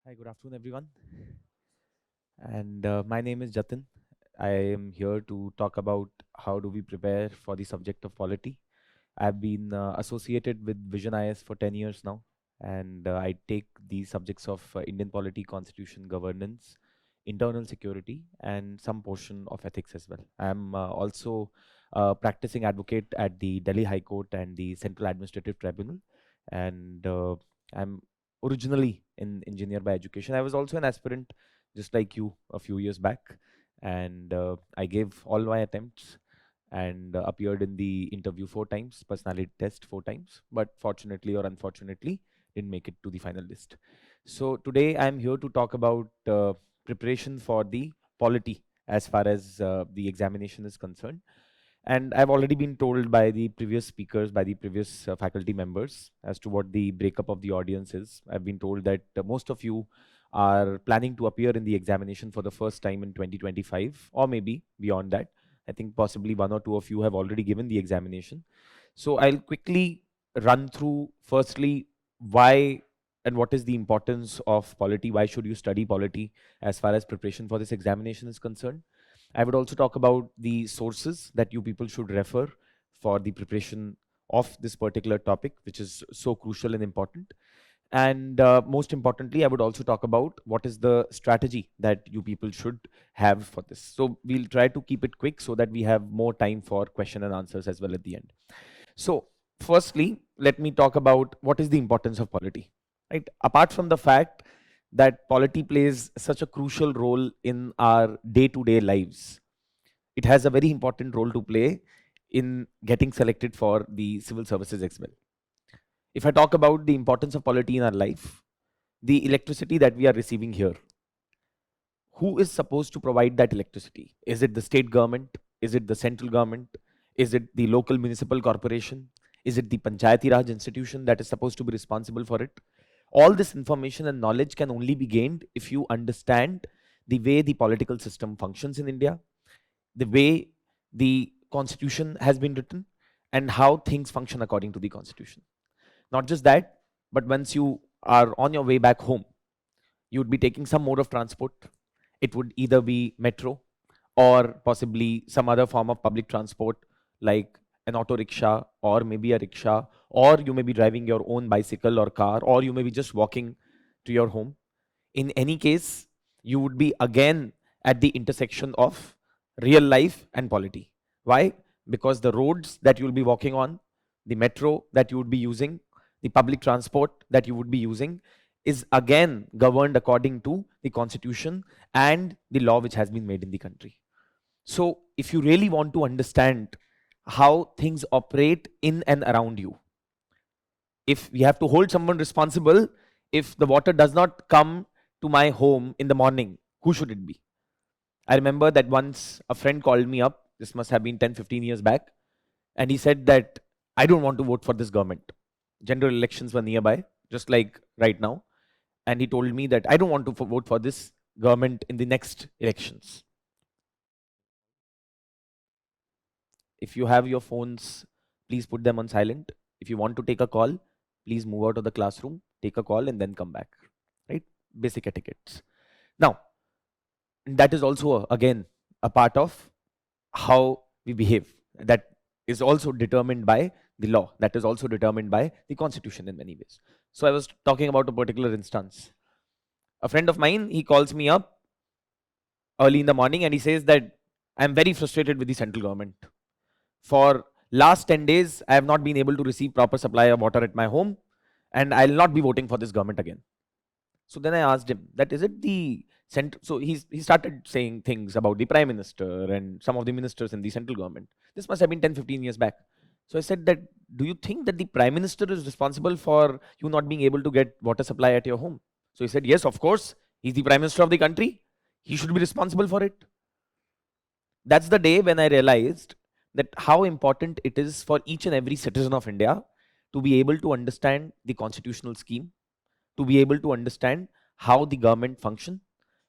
Hi, good afternoon, everyone. And my name is Jatin. I am here to talk about how do we prepare for the subject of polity. I've been associated with VisionIAS for 10 years now, and I take the subjects of Indian polity, constitution, governance, internal security, and some portion of ethics as well. I'm also a practicing advocate at the Delhi High Court and the Central Administrative Tribunal, and I'm originally an engineer by education. I was also an aspirant, just like you, a few years back, and I gave all my attempts and appeared in the interview 4 times, personality test 4 times, but fortunately or unfortunately didn't make it to the final list. So today I'm here to talk about preparation for the polity as far as the examination is concerned. And I've already been told by the previous speakers, by the previous faculty members, as to what the breakup of the audience is. I've been told that most of you are planning to appear in the examination for the first time in 2025, or maybe beyond that. I think possibly one or two of you have already given the examination. So I'll quickly run through, firstly, why and what is the importance of polity. Why should you study polity as far as preparation for this examination is concerned? I would also talk about the sources that you people should refer for the preparation of this particular topic, which is so crucial and important. And most importantly, I would also talk about what is the strategy that you people should have for this. So we'll try to keep it quick so that we have more time for question and answers as well at the end. So firstly, let me talk about what is the importance of polity. Right? Apart from the fact that polity plays such a crucial role in our day-to-day lives, it has a very important role to play in getting selected for the civil services as well. If I talk about the importance of polity in our life, the electricity that we are receiving here, who is supposed to provide that electricity? Is it the state government? Is it the central government? Is it the local municipal corporation? Is it the Panchayati Raj institution that is supposed to be responsible for it? All this information and knowledge can only be gained if you understand the way the political system functions in India, the way the constitution has been written, and how things function according to the constitution. Not just that, but once you are on your way back home, you would be taking some mode of transport. It would either be metro or possibly some other form of public transport like an auto rickshaw or maybe a rickshaw, or you may be driving your own bicycle or car, or you may be just walking to your home. In any case, you would be again at the intersection of real life and polity. Why? Because the roads that you will be walking on, the metro that you would be using, the public transport that you would be using is again governed according to the constitution and the law which has been made in the country. So if you really want to understand how things operate in and around you, if we have to hold someone responsible, if the water does not come to my home in the morning, who should it be? I remember that once a friend called me up, this must have been 10-15 years back, and he said that I don't want to vote for this government. General elections were nearby, just like right now. And he told me that I don't want to vote for this government in the next elections. If you have your phones, please put them on silent. If you want to take a call, please move out of the classroom, take a call and then come back, right? Basic etiquettes. Now, that is also again a part of how we behave. That is also determined by the law. That is also determined by the constitution in many ways. So I was talking about a particular instance. A friend of mine, he calls me up early in the morning and he says that I'm very frustrated with the central government. For last 10 days, I have not been able to receive proper supply of water at my home, and I'll not be voting for this government again. So then I asked him that is it the center? So he started saying things about the prime minister and some of the ministers in the central government. This must have been 10-15 years back. So I said that, do you think that the prime minister is responsible for you not being able to get water supply at your home? So he said, yes, of course. He's the prime minister of the country. He should be responsible for it. That's the day when I realized that how important it is for each and every citizen of India to be able to understand the constitutional scheme, to be able to understand how the government function,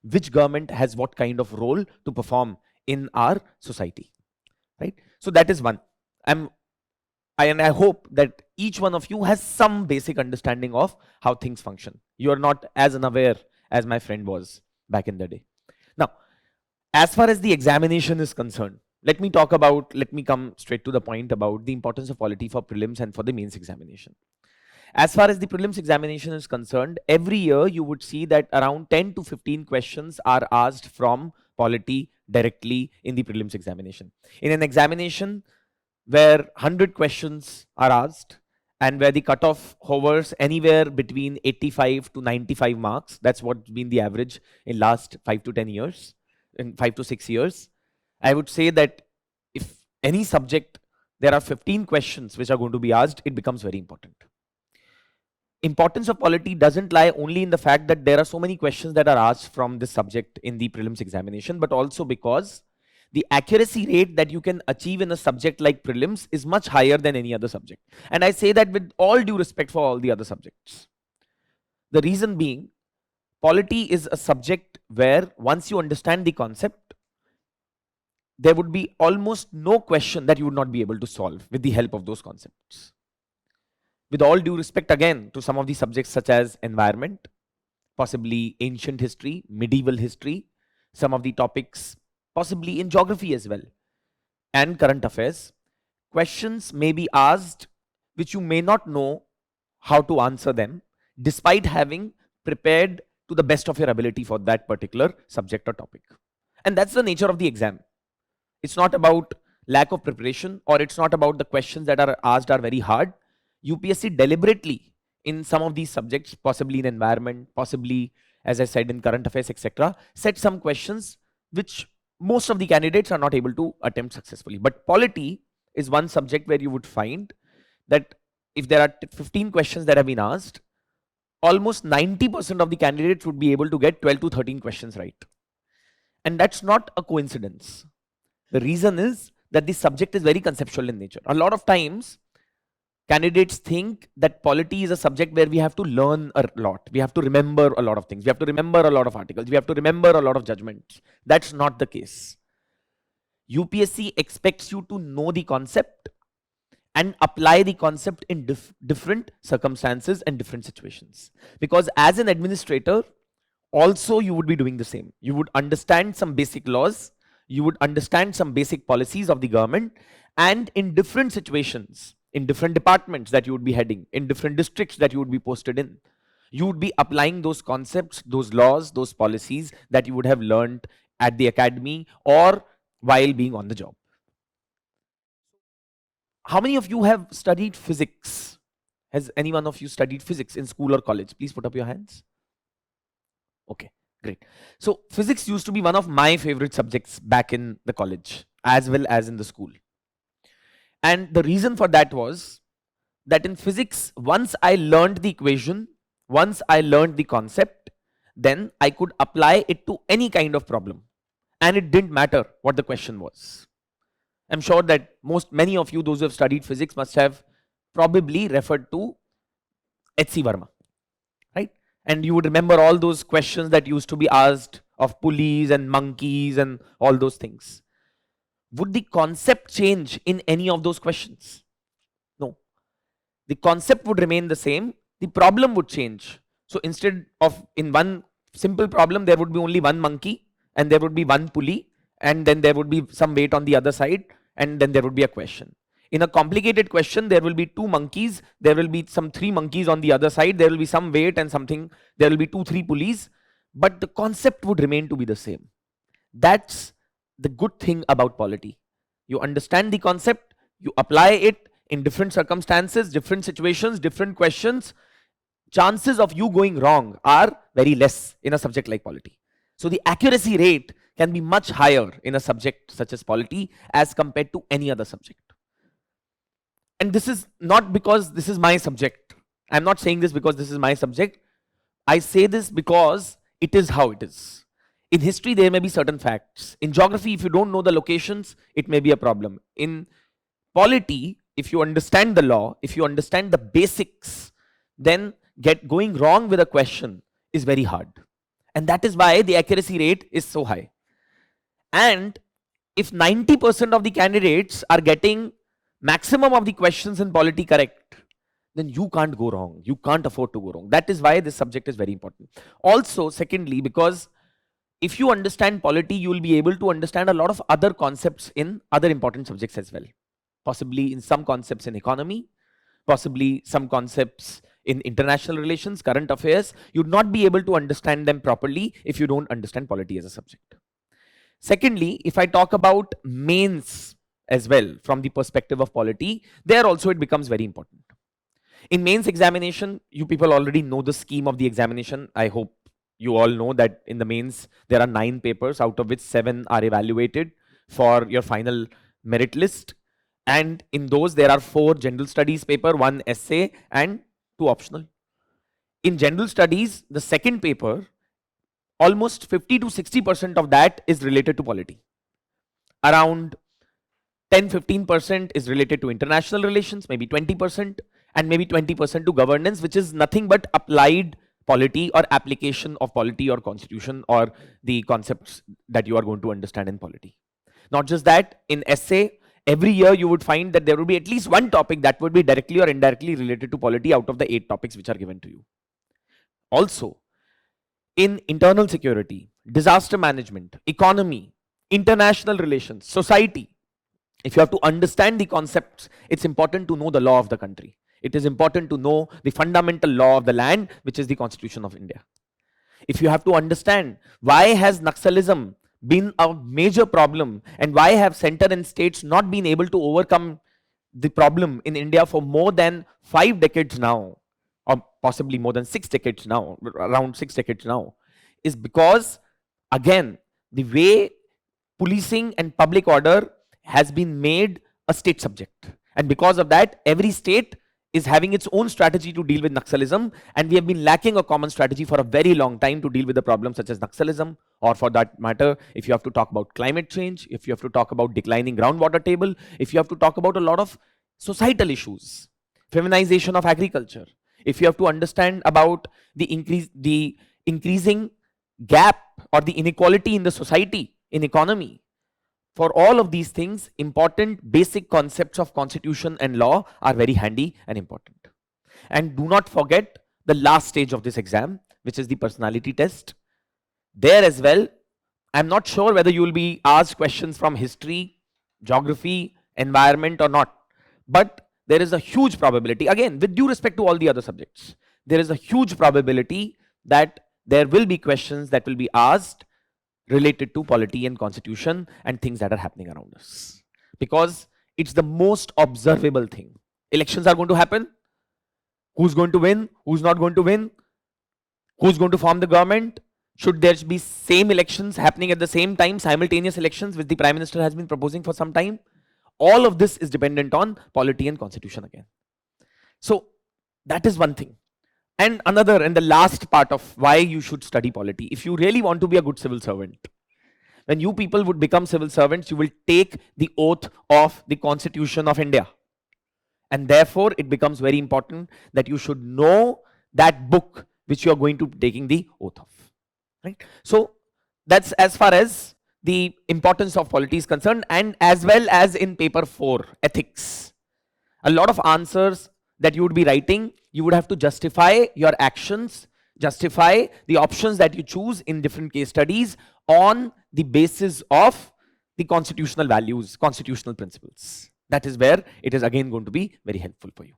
which government has what kind of role to perform in our society, right? So that is one. I hope that each one of you has some basic understanding of how things function. You are not as unaware as my friend was back in the day. Now, as far as the examination is concerned, let me come straight to the point about the importance of polity for prelims and for the mains examination. As far as the prelims examination is concerned, every year you would see that around 10 to 15 questions are asked from polity directly in the prelims examination. In an examination where 100 questions are asked and where the cutoff hovers anywhere between 85 to 95 marks, that's what's been the average in last 5 to 10 years, in 5 to 6 years, I would say that if any subject, there are 15 questions which are going to be asked, it becomes very important. Importance of polity doesn't lie only in the fact that there are so many questions that are asked from this subject in the prelims examination, but also because the accuracy rate that you can achieve in a subject like prelims is much higher than any other subject. And I say that with all due respect for all the other subjects. The reason being, polity is a subject where once you understand the concept, there would be almost no question that you would not be able to solve with the help of those concepts. With all due respect again to some of the subjects such as environment, possibly ancient history, medieval history, some of the topics possibly in geography as well, and current affairs, questions may be asked which you may not know how to answer them despite having prepared to the best of your ability for that particular subject or topic. And that's the nature of the exam. It's not about lack of preparation, or it's not about the questions that are asked are very hard. UPSC deliberately in some of these subjects, possibly in environment, possibly, as I said, in current affairs, etc., set some questions which most of the candidates are not able to attempt successfully. But polity is one subject where you would find that if there are 15 questions that have been asked, almost 90% of the candidates would be able to get 12 to 13 questions right. And that's not a coincidence. The reason is that this subject is very conceptual in nature. A lot of times, candidates think that polity is a subject where we have to learn a lot. We have to remember a lot of things. We have to remember a lot of articles. We have to remember a lot of judgments. That's not the case. UPSC expects you to know the concept and apply the concept in different circumstances and different situations. Because as an administrator, also you would be doing the same. You would understand some basic laws. You would understand some basic policies of the government, and in different situations, in different departments that you would be heading, in different districts that you would be posted in, you would be applying those concepts, those laws, those policies that you would have learned at the academy or while being on the job. How many of you have studied physics? Has any one of you studied physics in school or college? Please put up your hands. Okay, great. So physics used to be one of my favorite subjects back in the college as well as in the school. And the reason for that was that in physics, once I learned the equation, once I learned the concept, then I could apply it to any kind of problem. And it didn't matter what the question was. I'm sure that many of you, those who have studied physics, must have probably referred to H.C. Verma, right? And you would remember all those questions that used to be asked of pulleys and monkeys and all those things. Would the concept change in any of those questions? No. The concept would remain the same. The problem would change. So instead of in one simple problem, there would be only one monkey and there would be one pulley, and then there would be some weight on the other side, and then there would be a question. In a complicated question, there will be two monkeys, there will be some three monkeys on the other side, there will be some weight and something, there will be 2-3 pulleys, but the concept would remain to be the same. That's the good thing about polity. You understand the concept, you apply it in different circumstances, different situations, different questions. Chances of you going wrong are very less in a subject like polity. So the accuracy rate can be much higher in a subject such as polity as compared to any other subject. And this is not because this is my subject. I'm not saying this because this is my subject. I say this because it is how it is. In history, there may be certain facts. In geography, if you don't know the locations, it may be a problem. In polity, if you understand the law, if you understand the basics, then going wrong with a question is very hard. And that is why the accuracy rate is so high. And if 90% of the candidates are getting maximum of the questions in polity correct, then you can't go wrong. You can't afford to go wrong. That is why this subject is very important. Also, secondly, because if you understand polity, you will be able to understand a lot of other concepts in other important subjects as well. Possibly in some concepts in economy, possibly some concepts in international relations, current affairs. You'd not be able to understand them properly if you don't understand polity as a subject. Secondly, if I talk about mains as well from the perspective of polity, there also it becomes very important. In mains examination, you people already know the scheme of the examination. I hope you all know that in the mains, there are 9 papers, out of which 7 are evaluated for your final merit list. And in those, there are 4 general studies paper, 1 essay, and 2 optional. In general studies, the second paper, almost 50 to 60% of that is related to polity. Around 10-15% is related to international relations, maybe 20%, and maybe 20% to governance, which is nothing but applied polity or application of polity or constitution or the concepts that you are going to understand in polity. Not just that, in essay, every year you would find that there will be at least one topic that would be directly or indirectly related to polity out of the 8 topics which are given to you. Also, in internal security, disaster management, economy, international relations, society, if you have to understand the concepts, it's important to know the law of the country. It is important to know the fundamental law of the land, which is the Constitution of India. If you have to understand why has Naxalism been a major problem and why have center and states not been able to overcome the problem in India for more than 5 decades now, or possibly more than 6 decades now, around 6 decades now, is because, again, the way policing and public order has been made a state subject. And because of that, every state is having its own strategy to deal with Naxalism, and we have been lacking a common strategy for a very long time to deal with the problems such as Naxalism, or for that matter, if you have to talk about climate change, if you have to talk about declining groundwater table, if you have to talk about a lot of societal issues, feminization of agriculture, if you have to understand about the increasing gap or the inequality in the society, in economy. For all of these things, important basic concepts of constitution and law are very handy and important. And do not forget the last stage of this exam, which is the personality test. There as well, I'm not sure whether you will be asked questions from history, geography, environment or not. But there is a huge probability, again, with due respect to all the other subjects, there is a huge probability that there will be questions that will be asked related to polity and constitution and things that are happening around us. Because it's the most observable thing. Elections are going to happen. Who's going to win? Who's not going to win? Who's going to form the government? Should there be same elections happening at the same time, simultaneous elections, which the Prime Minister has been proposing for some time? All of this is dependent on polity and constitution again. So that is one thing. And another, and the last part of why you should study polity, if you really want to be a good civil servant, when you people would become civil servants, you will take the oath of the Constitution of India. And therefore, it becomes very important that you should know that book which you are going to be taking the oath of. Right? So that's as far as the importance of polity is concerned, and as well as in paper 4, ethics. A lot of answers that you would be writing, you would have to justify your actions, justify the options that you choose in different case studies on the basis of the constitutional values, constitutional principles. That is where it is again going to be very helpful for you.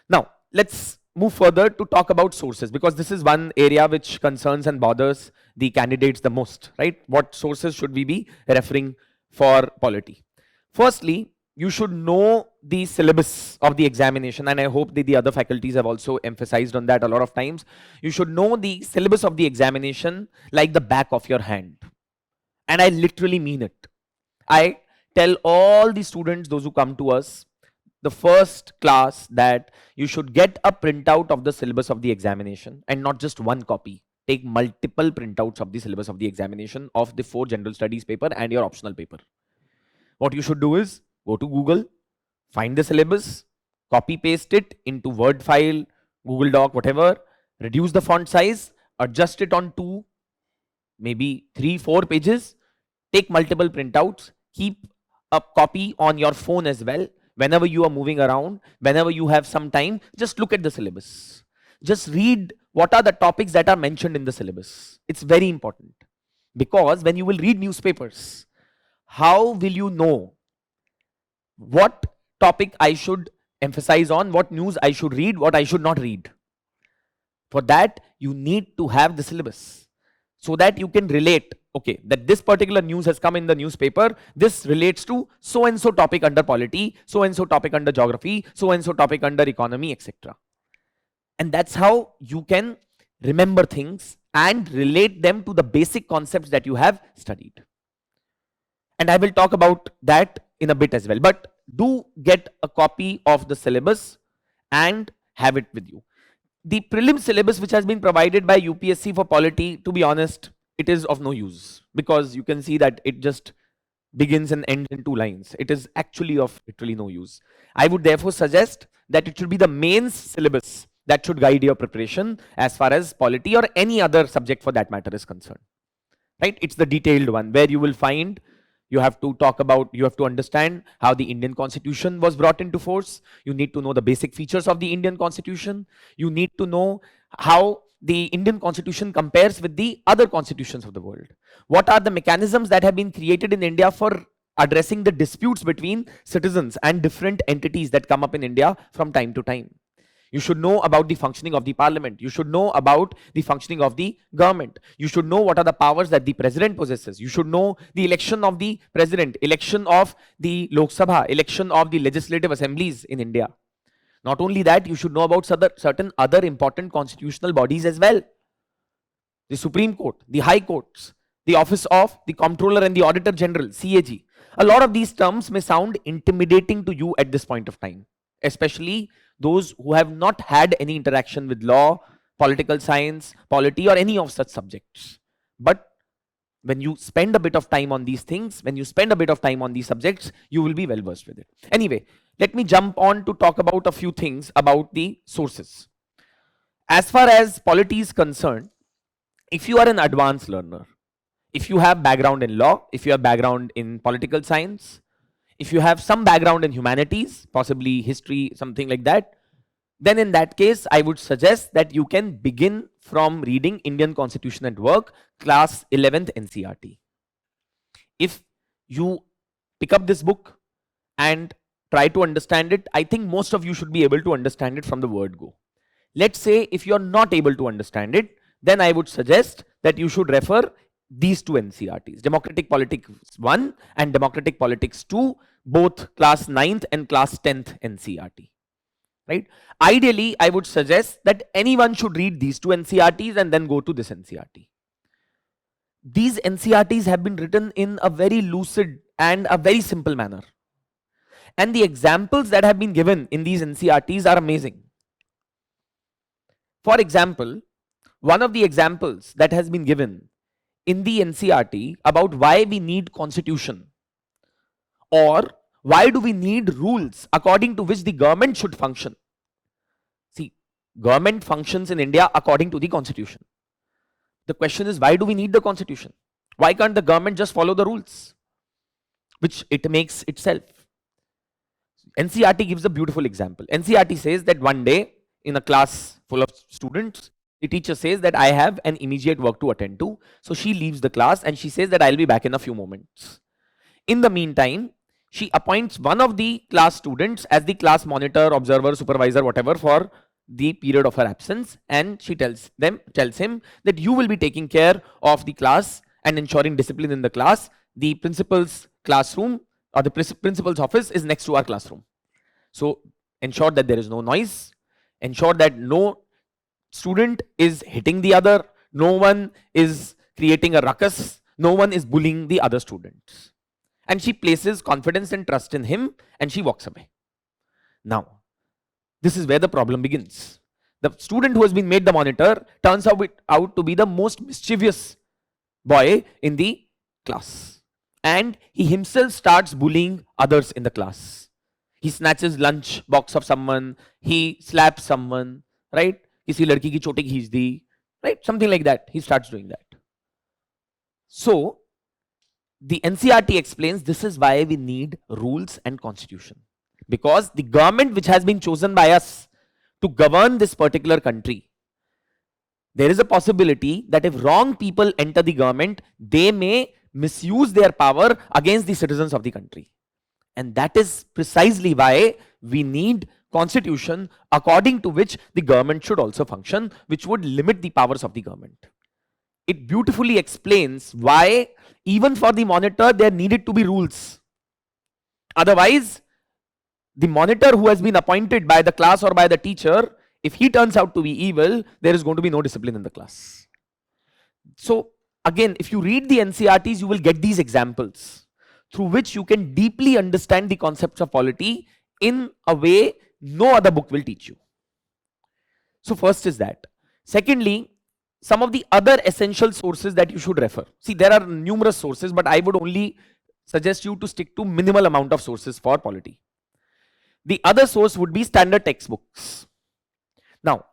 Now, let's move further to talk about sources, because this is one area which concerns and bothers the candidates the most, right? What sources should we be referring for polity? Firstly, you should know the syllabus of the examination, and I hope that the other faculties have also emphasized on that a lot of times. You should know the syllabus of the examination like the back of your hand. And I literally mean it. I tell all the students, those who come to us, the first class, that you should get a printout of the syllabus of the examination, and not just one copy. Take multiple printouts of the syllabus of the examination of the 4 general studies paper and your optional paper. What you should do is go to Google, find the syllabus, copy paste it into Word file, Google Doc, whatever, reduce the font size, adjust it on 2, maybe 3, 4 pages, take multiple printouts, keep a copy on your phone as well. Whenever you are moving around, whenever you have some time, just look at the syllabus. Just read what are the topics that are mentioned in the syllabus. It's very important, because when you will read newspapers, how will you know what topic I should emphasize on, what news I should read, what I should not read? For that, you need to have the syllabus, so that you can relate, okay, that this particular news has come in the newspaper, this relates to so and so topic under polity, so and so topic under geography, so and so topic under economy, etc. And that's how you can remember things and relate them to the basic concepts that you have studied. And I will talk about that in a bit as well. But do get a copy of the syllabus and have it with you. The prelim syllabus which has been provided by UPSC for polity, to be honest, it is of no use, because you can see that it just begins and ends in 2 lines. It is actually of literally no use. I would therefore suggest that it should be the mains syllabus that should guide your preparation as far as polity or any other subject for that matter is concerned. Right? It's the detailed one where you will find, you have to talk about, you have to understand how the Indian Constitution was brought into force. You need to know the basic features of the Indian Constitution. You need to know how the Indian Constitution compares with the other constitutions of the world. What are the mechanisms that have been created in India for addressing the disputes between citizens and different entities that come up in India from time to time? You should know about the functioning of the parliament. You should know about the functioning of the government. You should know what are the powers that the president possesses. You should know the election of the president, election of the Lok Sabha, election of the legislative assemblies in India. Not only that, you should know about certain other important constitutional bodies as well. The Supreme Court, the High Courts, the Office of the Comptroller and the Auditor General, CAG. A lot of these terms may sound intimidating to you at this point of time, especially those who have not had any interaction with law, political science, polity, or any of such subjects. But when you spend a bit of time on these things, when you spend a bit of time on these subjects, you will be well versed with it. Anyway, let me jump on to talk about a few things about the sources. As far as polity is concerned, if you are an advanced learner, if you have background in law, if you have background in political science, if you have some background in humanities, possibly history, something like that, then in that case, I would suggest that you can begin from reading Indian Constitution at Work, class 11th NCERT. If you pick up this book and try to understand it, I think most of you should be able to understand it from the word go. Let's say if you're not able to understand it, then I would suggest that you should refer these 2 NCERTs, Democratic Politics 1 and Democratic Politics 2, both class 9th and class 10th NCERT. Right? Ideally, I would suggest that anyone should read these 2 NCERTs and then go to this NCERT. These NCERTs have been written in a very lucid and a very simple manner. And the examples that have been given in these NCERTs are amazing. For example, one of the examples that has been given in the NCERT about why we need constitution, or why do we need rules according to which the government should function. See, government functions in India according to the constitution. The question is, why do we need the constitution? Why can't the government just follow the rules, which it makes itself? NCERT gives a beautiful example. NCERT says that one day in a class full of students, the teacher says that I have an immediate work to attend to. So she leaves the class and she says that I'll be back in a few moments. In the meantime, she appoints one of the class students as the class monitor, observer, supervisor, whatever, for the period of her absence, and she tells him that you will be taking care of the class and ensuring discipline in the class. The principal's classroom or the principal's office is next to our classroom. So ensure that there is no noise, ensure that no student is hitting the other, no one is creating a ruckus, no one is bullying the other students. And she places confidence and trust in him and she walks away. Now, this is where the problem begins. The student who has been made the monitor turns out to be the most mischievous boy in the class. And he himself starts bullying others in the class. He snatches lunch box of someone, he slaps someone, right? Kisi ladki ki choti kheench di, right? Something like that. He starts doing that. So, the NCERT explains this is why we need rules and constitution. Because the government which has been chosen by us to govern this particular country, there is a possibility that if wrong people enter the government, they may misuse their power against the citizens of the country. And that is precisely why we need constitution according to which the government should also function, which would limit the powers of the government. It beautifully explains why even for the monitor there needed to be rules. Otherwise, the monitor who has been appointed by the class or by the teacher, if he turns out to be evil, there is going to be no discipline in the class. So again, if you read the NCERTs, you will get these examples through which you can deeply understand the concepts of polity in a way no other book will teach you. So first is that. Secondly, some of the other essential sources that you should refer. See, there are numerous sources, but I would only suggest you to stick to minimal amount of sources for polity. The other source would be standard textbooks. Now,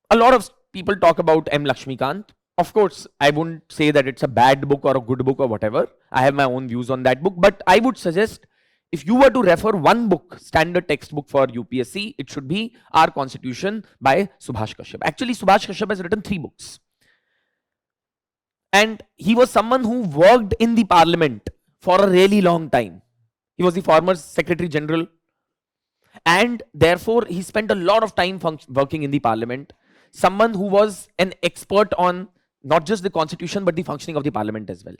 a lot of people talk about M. Lakshmikant. Of course, I wouldn't say that it's a bad book or a good book or whatever. I have my own views on that book, but I would suggest if you were to refer one book, standard textbook for UPSC, it should be Our Constitution by Subhash Kashyap. Actually, Subhash Kashyap has written 3 books. And he was someone who worked in the parliament for a really long time. He was the former Secretary General. And therefore, he spent a lot of time working in the parliament. Someone who was an expert on not just the constitution, but the functioning of the parliament as well.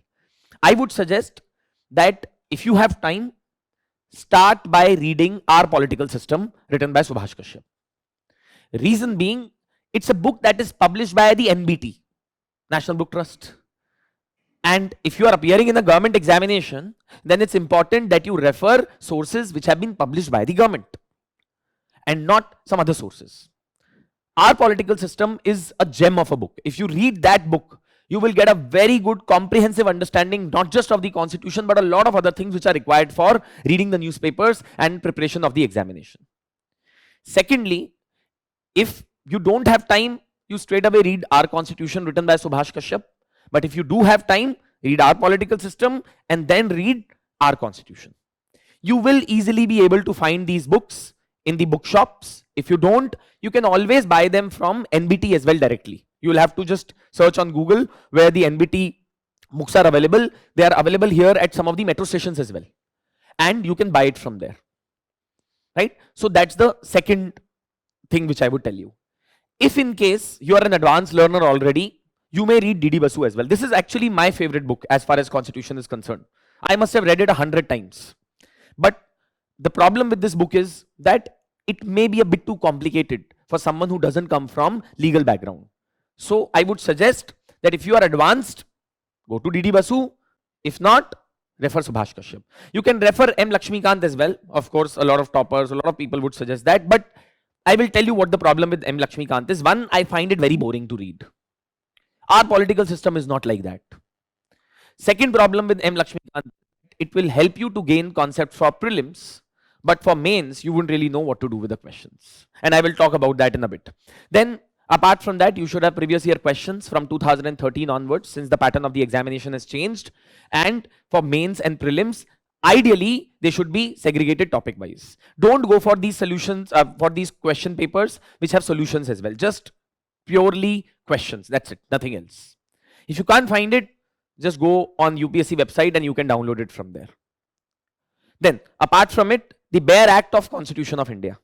I would suggest that if you have time, start by reading Our Political System, written by Subhash Kashyap. Reason being, it's a book that is published by the NBT, National Book Trust. And if you are appearing in a government examination, then it's important that you refer sources which have been published by the government and not some other sources. Our Political System is a gem of a book. If you read that book, you will get a very good comprehensive understanding, not just of the constitution, but a lot of other things which are required for reading the newspapers and preparation of the examination. Secondly, if you don't have time, you straight away read Our Constitution, written by Subhash Kashyap. But if you do have time, read Our Political System and then read Our Constitution. You will easily be able to find these books in the bookshops. If you don't, you can always buy them from NBT as well directly. You will have to just search on Google where the NBT books are available. They are available here at some of the metro stations as well. And you can buy it from there. Right? So that's the second thing which I would tell you. If in case you are an advanced learner already, you may read D.D. Basu as well. This is actually my favorite book as far as constitution is concerned. I must have read it 100 times. But the problem with this book is that it may be a bit too complicated for someone who doesn't come from legal background. So I would suggest that if you are advanced, go to D.D. Basu. If not, refer Subhash Kashyap. You can refer M. Lakshmikant as well. Of course, a lot of toppers, a lot of people would suggest that. But I will tell you what the problem with M. Lakshmikant is. One, I find it very boring to read. Our Political System is not like that. Second problem with M. Lakshmikant, it will help you to gain concepts for prelims, but for mains, you wouldn't really know what to do with the questions. And I will talk about that in a bit. Then, apart from that, you should have previous year questions from 2013 onwards, since the pattern of the examination has changed. And for mains and prelims, ideally, they should be segregated topic-wise. Don't go for these solutions, for these question papers, which have solutions as well. Just purely questions, that's it, nothing else. If you can't find it, just go on UPSC website and you can download it from there. Then, apart from it, the bare act of Constitution of India.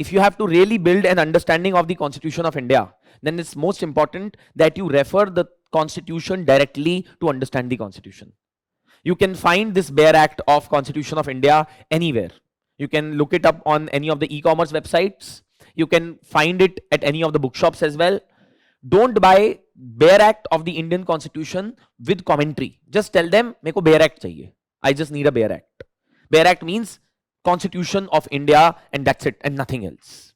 if you have to really build an understanding of the Constitution of India, then it's most important that you refer the Constitution directly to understand the Constitution. You can find this bare act of Constitution of India anywhere. You can look it up on any of the e-commerce websites. You can find it at any of the bookshops as well. Don't buy bare act of the Indian Constitution with commentary. Just tell them, meko bare act chahiye. I just need a bare act. Bare act means Constitution of India, and that's it, and nothing else.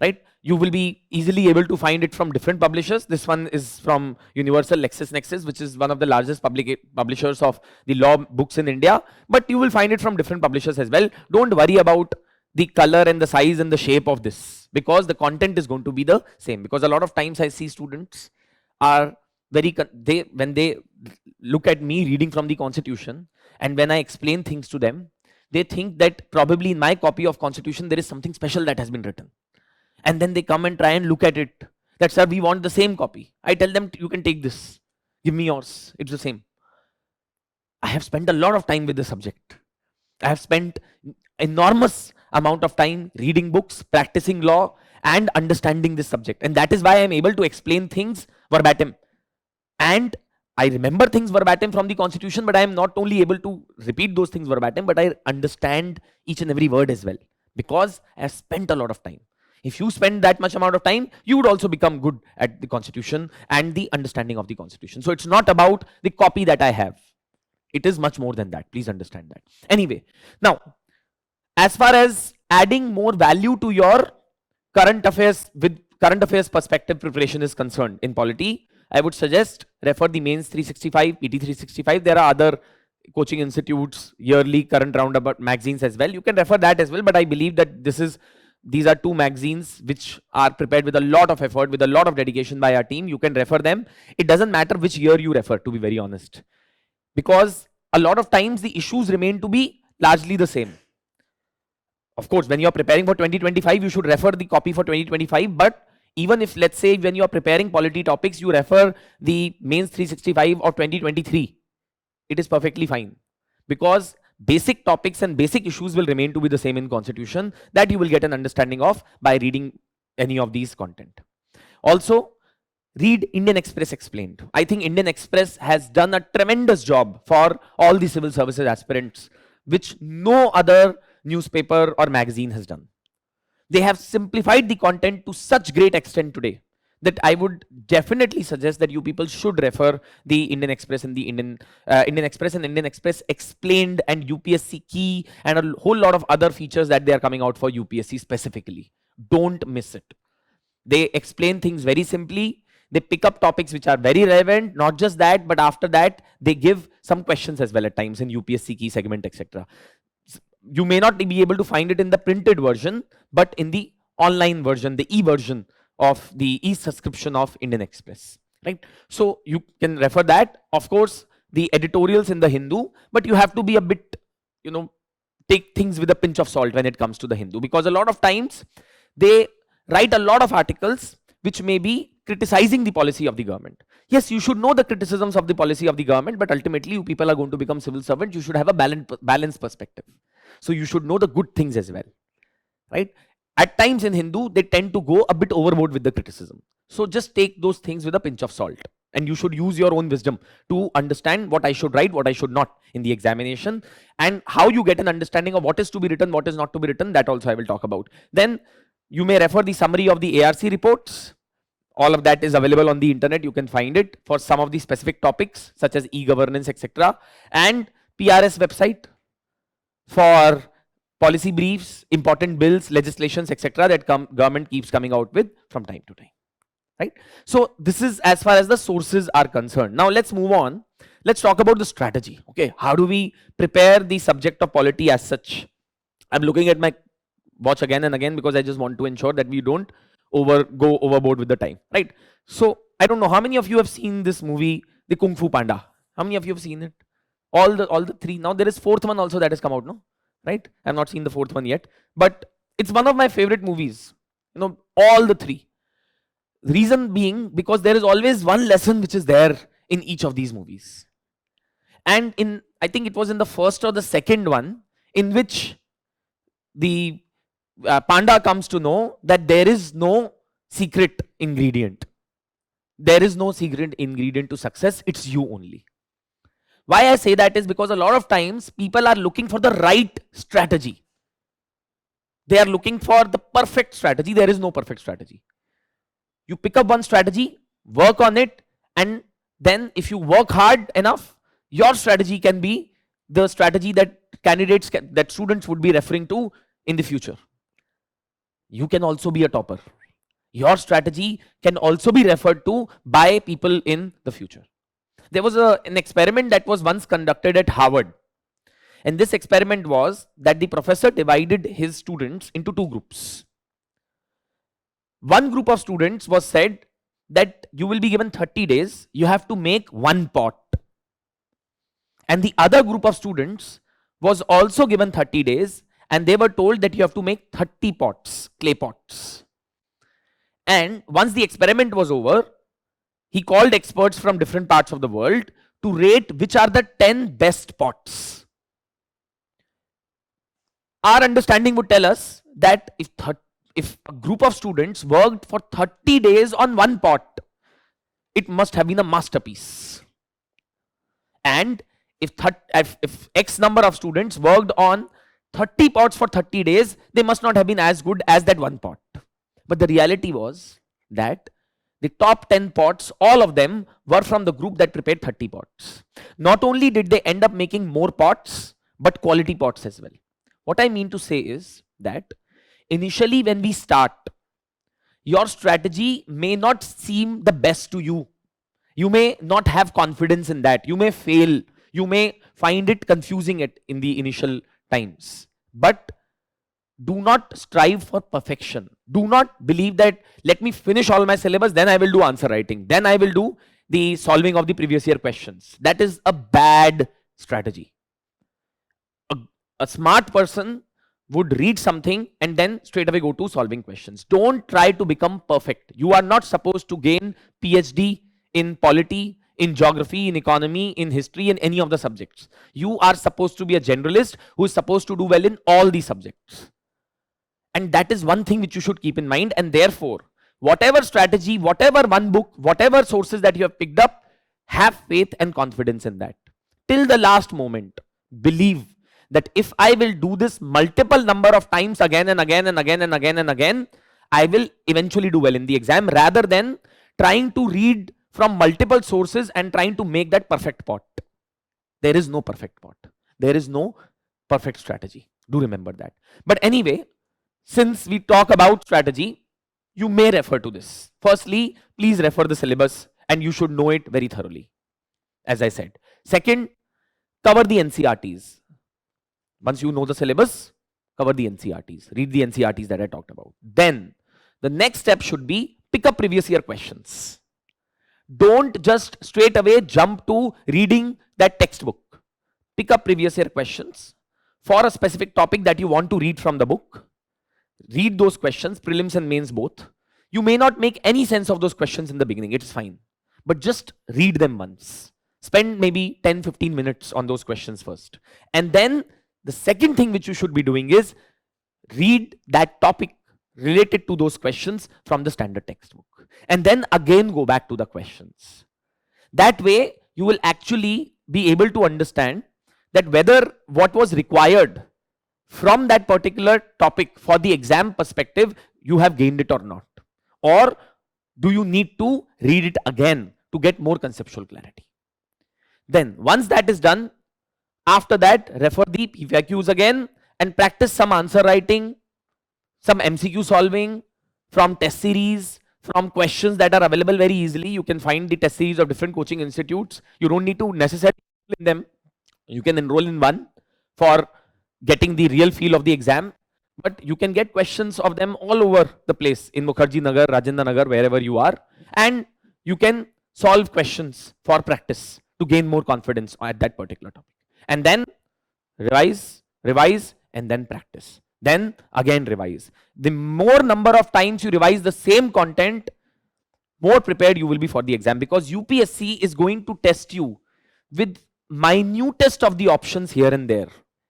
Right? You will be easily able to find it from different publishers. This one is from Universal LexisNexis, which is one of the largest publishers of the law books in India. But you will find it from different publishers as well. Don't worry about the color and the size and the shape of this, because the content is going to be the same. Because a lot of times I see students are when they look at me reading from the Constitution, and when I explain things to them, they think that probably in my copy of Constitution there is something special that has been written. And then they come and try and look at it. That, sir, we want the same copy. I tell them, you can take this. Give me yours. It's the same. I have spent a lot of time with the subject. I have spent enormous amount of time reading books, practicing law, and understanding this subject. And that is why I am able to explain things verbatim. And I remember things verbatim from the Constitution, but I am not only able to repeat those things verbatim, but I understand each and every word as well, because I have spent a lot of time. If you spend that much amount of time, you would also become good at the Constitution and the understanding of the Constitution. So it's not about the copy that I have. It is much more than that. Please understand that. Anyway, now, as far as adding more value to your current affairs perspective preparation is concerned in polity, I would suggest refer the Mains 365, PT 365. There are other coaching institutes, yearly current roundabout magazines as well. You can refer that as well, but I believe that these are two magazines which are prepared with a lot of effort, with a lot of dedication by our team. You can refer them. It doesn't matter which year you refer, to be very honest, because a lot of times the issues remain to be largely the same. Of course, when you're preparing for 2025, you should refer the copy for 2025. But even if, let's say, when you're preparing polity topics, you refer the Mains 365 or 2023, it is perfectly fine, because basic topics and basic issues will remain to be the same in Constitution, that you will get an understanding of by reading any of these content. Also, read Indian Express Explained. I think Indian Express has done a tremendous job for all the civil services aspirants, which no other newspaper or magazine has done. They have simplified the content to such great extent today that I would definitely suggest that you people should refer the Indian Express and the Indian Express Explained and UPSC Key and a whole lot of other features that they are coming out for UPSC specifically. Don't miss it. They explain things very simply. They pick up topics which are very relevant. Not just that, but after that, they give some questions as well at times in UPSC Key segment, etc. You may not be able to find it in the printed version, but in the online version, the e-version of the e-subscription of Indian Express, right? So you can refer that. Of course, the editorials in the Hindu, but you have to be a bit, take things with a pinch of salt when it comes to the Hindu, because a lot of times they write a lot of articles which may be criticizing the policy of the government. Yes, you should know the criticisms of the policy of the government, but ultimately you people are going to become civil servants. You should have a balanced perspective. So you should know the good things as well, right? At times in Hindu, they tend to go a bit overboard with the criticism. So just take those things with a pinch of salt. And you should use your own wisdom to understand what I should write, what I should not in the examination. And how you get an understanding of what is to be written, what is not to be written, that also I will talk about. Then you may refer the summary of the ARC reports. All of that is available on the internet. You can find it for some of the specific topics such as e-governance, etc. And PRS website for policy briefs, important bills, legislations, etc. that government keeps coming out with from time to time, right? So this is as far as the sources are concerned. Now let's move on. Let's talk about the strategy. Okay, how do we prepare the subject of polity as such? I'm looking at my watch again and again because I just want to ensure that we don't go overboard with the time, right? So I don't know how many of you have seen this movie, The Kung Fu Panda. How many of you have seen it? All the three. Now there is fourth one also that has come out, no? Right? I have not seen the fourth one yet, but it's one of my favorite movies. All the three. Reason being because there is always one lesson which is there in each of these movies. And I think it was in the first or the second one in which the Panda comes to know that there is no secret ingredient. There is no secret ingredient to success. It's you only. Why I say that is because a lot of times people are looking for the right strategy. They are looking for the perfect strategy. There is no perfect strategy. You pick up one strategy, work on it, and then if you work hard enough, your strategy can be the strategy that that students would be referring to in the future. You can also be a topper. Your strategy can also be referred to by people in the future. There was an experiment that was once conducted at Harvard. And this experiment was that the professor divided his students into two groups. One group of students was said that you will be given 30 days, you have to make one pot. And the other group of students was also given 30 days and they were told that you have to make 30 pots, clay pots. And once the experiment was over, he called experts from different parts of the world to rate which are the 10 best pots. Our understanding would tell us that if a group of students worked for 30 days on one pot, it must have been a masterpiece. And if X number of students worked on 30 pots for 30 days, they must not have been as good as that one pot. But the reality was that the top 10 pots, all of them were from the group that prepared 30 pots. Not only did they end up making more pots, but quality pots as well. What I mean to say is that initially when we start, your strategy may not seem the best to you. You may not have confidence in that. You may fail. You may find it confusing in the initial times. But do not strive for perfection. Do not believe that let me finish all my syllabus, then I will do answer writing. Then I will do the solving of the previous year questions. That is a bad strategy. A smart person would read something and then straight away go to solving questions. Don't try to become perfect. You are not supposed to gain PhD in polity, in geography, in economy, in history, in any of the subjects. You are supposed to be a generalist who is supposed to do well in all the subjects. And that is one thing which you should keep in mind. And therefore, whatever strategy, whatever one book, whatever sources that you have picked up, have faith and confidence in that. Till the last moment, believe that if I will do this multiple number of times again and again and again and again and again, I will eventually do well in the exam, rather than trying to read from multiple sources and trying to make that perfect pot. There is no perfect pot. There is no perfect strategy. Do remember that. But anyway, since we talk about strategy, you may refer to this. Firstly, please refer the syllabus and you should know it very thoroughly, as I said. Second, cover the NCERTs. Once you know the syllabus, cover the NCERTs. Read the NCERTs that I talked about. Then, the next step should be pick up previous year questions. Don't just straight away jump to reading that textbook. Pick up previous year questions for a specific topic that you want to read from the book. Read those questions, prelims and mains both. You may not make any sense of those questions in the beginning, it is fine. But just read them once. Spend maybe 10-15 minutes on those questions first. And then the second thing which you should be doing is read that topic related to those questions from the standard textbook. And then again go back to the questions. That way you will actually be able to understand that whether what was required from that particular topic for the exam perspective, you have gained it or not. Or do you need to read it again to get more conceptual clarity. Then once that is done, after that, refer the PYQs again and practice some answer writing, some MCQ solving from test series, from questions that are available very easily. You can find the test series of different coaching institutes. You don't need to necessarily enroll in them. You can enroll in one for getting the real feel of the exam. But you can get questions of them all over the place in Mukherjee Nagar, Rajendra Nagar, wherever you are. And you can solve questions for practice to gain more confidence at that particular topic. And then revise, and then practice. Then again revise. The more number of times you revise the same content, more prepared you will be for the exam, because UPSC is going to test you with minutest of the options here and there.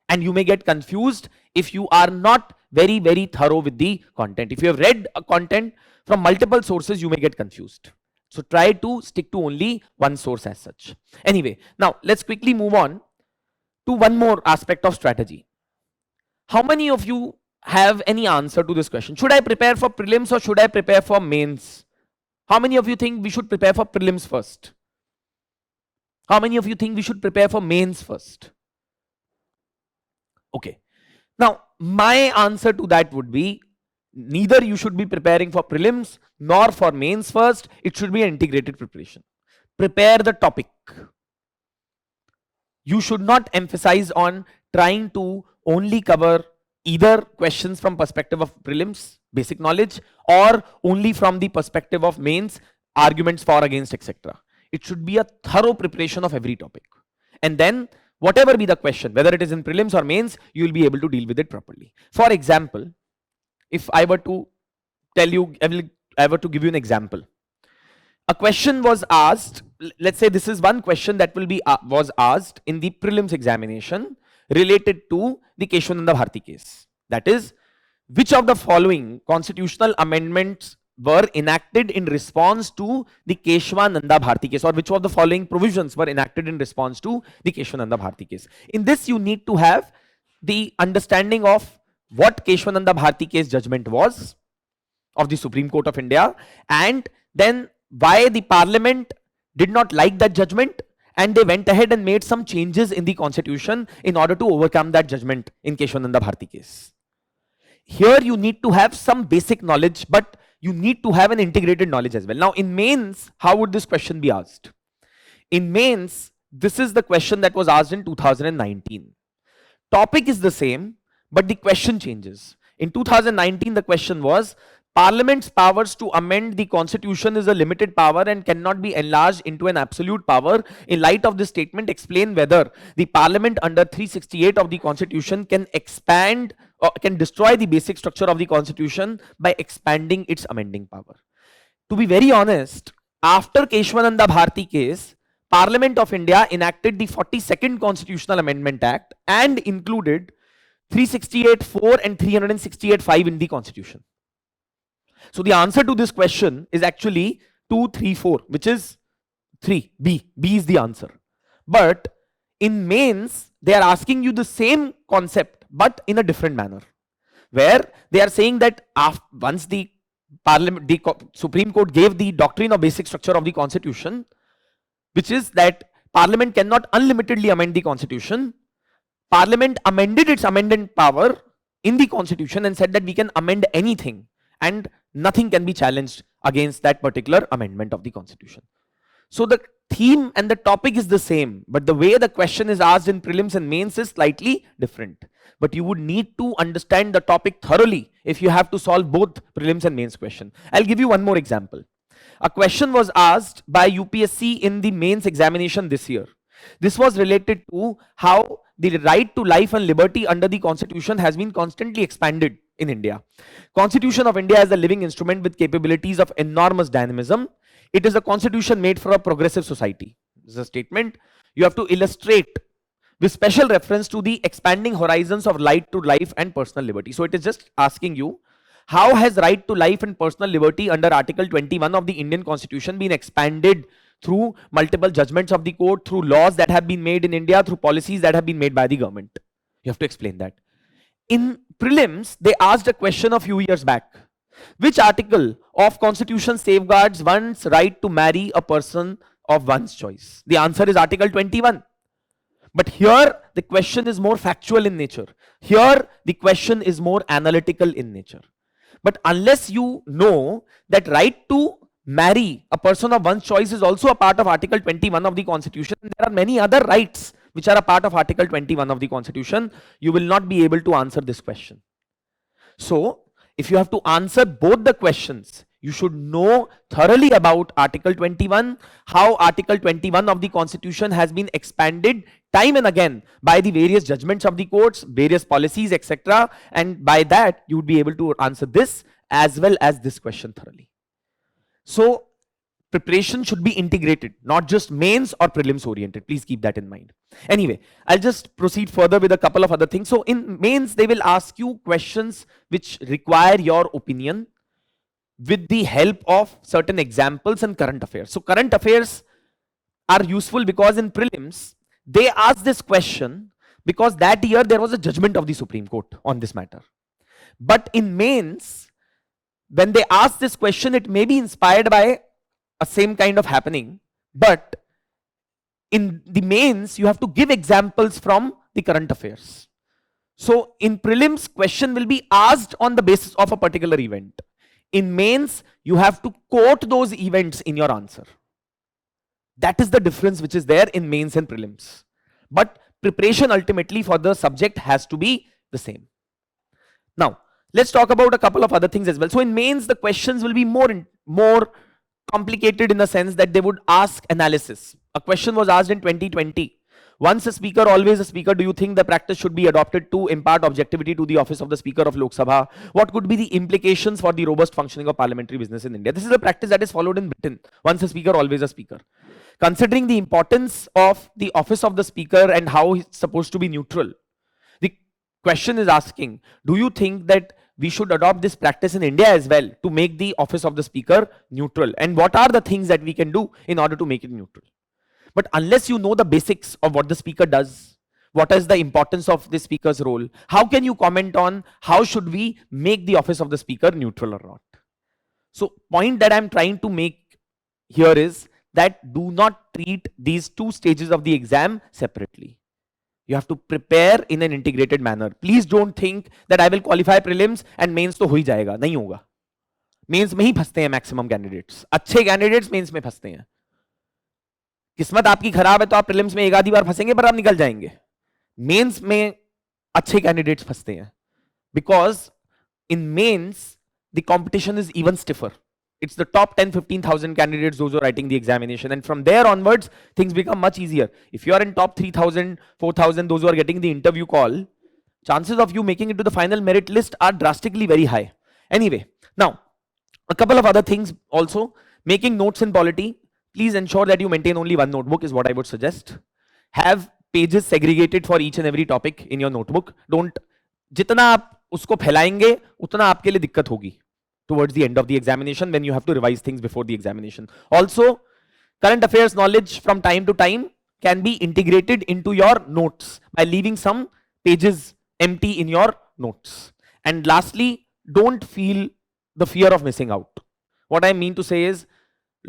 And you may get confused if you are not very, very thorough with the content. If you have read a content from multiple sources, you may get confused. So try to stick to only one source as such. Anyway, now let's quickly move on to one more aspect of strategy. How many of you have any answer to this question? Should I prepare for prelims or should I prepare for mains? How many of you think we should prepare for prelims first? How many of you think we should prepare for mains first? Okay. Now, my answer to that would be neither you should be preparing for prelims nor for mains first. It should be an integrated preparation. Prepare the topic. You should not emphasize on trying to only cover either questions from perspective of prelims, basic knowledge, or only from the perspective of mains, arguments for, against, etc. It should be a thorough preparation of every topic. And then whatever be the question, whether it is in prelims or mains, you will be able to deal with it properly. For example, if I were to tell you, I were to give you an example. A question was asked, let's say this is one question that will be was asked in the prelims examination related to the Keshwananda Bharti case. That is, which of the following constitutional amendments were enacted in response to the Keshwananda Bharti case, or which of the following provisions were enacted in response to the Keshwananda Bharti case. In this, you need to have the understanding of what Keshwananda Bharti case judgment was of the Supreme Court of India, and then why the Parliament did not like that judgment and they went ahead and made some changes in the constitution in order to overcome that judgment in Keshwananda Bharti case. Here you need to have some basic knowledge, but you need to have an integrated knowledge as well. Now in mains, how would this question be asked? In mains, this is the question that was asked in 2019. Topic is the same, but the question changes. In 2019, the question was, Parliament's powers to amend the constitution is a limited power and cannot be enlarged into an absolute power. In light of this statement, explain whether the Parliament under 368 of the constitution can expand or can destroy the basic structure of the constitution by expanding its amending power. To be very honest, after Keshwananda Bharti case, Parliament of India enacted the 42nd Constitutional Amendment Act and included 368(4) and 368(5) in the constitution. So the answer to this question is actually 2, 3, 4, which is 3, B. B is the answer. But in mains, they are asking you the same concept, but in a different manner, where they are saying that once the Parliament, the Supreme Court gave the doctrine of basic structure of the constitution, which is that Parliament cannot unlimitedly amend the constitution, Parliament amended its amendment power in the constitution and said that we can amend anything and nothing can be challenged against that particular amendment of the constitution. So the theme and the topic is the same, but the way the question is asked in prelims and mains is slightly different. But you would need to understand the topic thoroughly if you have to solve both prelims and mains question. I'll give you one more example. A question was asked by UPSC in the mains examination this year. This was related to how the right to life and liberty under the constitution has been constantly expanded in India. Constitution of India is a living instrument with capabilities of enormous dynamism. It is a constitution made for a progressive society. This is a statement you have to illustrate with special reference to the expanding horizons of right to life and personal liberty. So it is just asking you, how has right to life and personal liberty under Article 21 of the Indian Constitution been expanded through multiple judgments of the court, through laws that have been made in India, through policies that have been made by the government? You have to explain that. In prelims, they asked a question a few years back. Which article of Constitution safeguards one's right to marry a person of one's choice? The answer is Article 21. But here, the question is more factual in nature. Here, the question is more analytical in nature. But unless you know that right to marry a person of one's choice is also a part of Article 21 of the Constitution, there are many other rights which are a part of Article 21 of the Constitution, you will not be able to answer this question. So, if you have to answer both the questions, you should know thoroughly about Article 21, how Article 21 of the Constitution has been expanded time and again by the various judgments of the courts, various policies, etc. And by that, you would be able to answer this as well as this question thoroughly. So, preparation should be integrated, not just mains or prelims oriented. Please keep that in mind. Anyway, I'll just proceed further with a couple of other things. So in mains, they will ask you questions which require your opinion with the help of certain examples and current affairs. So current affairs are useful because in prelims, they ask this question because that year there was a judgment of the Supreme Court on this matter. But in mains, when they ask this question, it may be inspired by a same kind of happening, but in the mains, you have to give examples from the current affairs. So in prelims, question will be asked on the basis of a particular event. In mains, you have to quote those events in your answer. That is the difference which is there in mains and prelims. But preparation ultimately for the subject has to be the same. Now, let's talk about a couple of other things as well. So in mains, the questions will be more complicated in the sense that they would ask analysis. A question was asked in 2020. Once a speaker, always a speaker. Do you think the practice should be adopted to impart objectivity to the office of the Speaker of Lok Sabha? What could be the implications for the robust functioning of parliamentary business in India? This is a practice that is followed in Britain. Once a speaker, always a speaker. Considering the importance of the office of the speaker and how it's supposed to be neutral, the question is asking, do you think that we should adopt this practice in India as well to make the office of the speaker neutral? And what are the things that we can do in order to make it neutral? But unless you know the basics of what the speaker does, what is the importance of the speaker's role, how can you comment on how should we make the office of the speaker neutral or not? So point that I'm trying to make here is that do not treat these two stages of the exam separately. You have to prepare in an integrated manner. Please don't think that I will qualify prelims and mains तो हो ही जाएगा. नहीं होगा. Mains में ही फंसते हैं maximum candidates. अच्छे candidates mains में फंसते हैं. किस्मत आपकी खराब है तो आप प्रीलिम्स में एक आधी बार फंसेंगे पर आप निकल जाएंगे. मेंस में अच्छे कैंडिडेट्स फंसते हैं because in mains the competition is even stiffer. It's the top 10-15,000 candidates those who are writing the examination, and from there onwards things become much easier. If you are in top 3,000, 4,000 those who are getting the interview call, chances of you making it to the final merit list are drastically very high. Anyway, now a couple of other things also. Making notes in polity, please ensure that you maintain only one notebook is what I would suggest. Have pages segregated for each and every topic in your notebook. Don't, जितना आप उसको फैलाएंगे उतना आपके लिए दिक्कत होगी towards the end of the examination when you have to revise things before the examination. Also, current affairs knowledge from time to time can be integrated into your notes by leaving some pages empty in your notes. And lastly, don't feel the fear of missing out. What I mean to say is,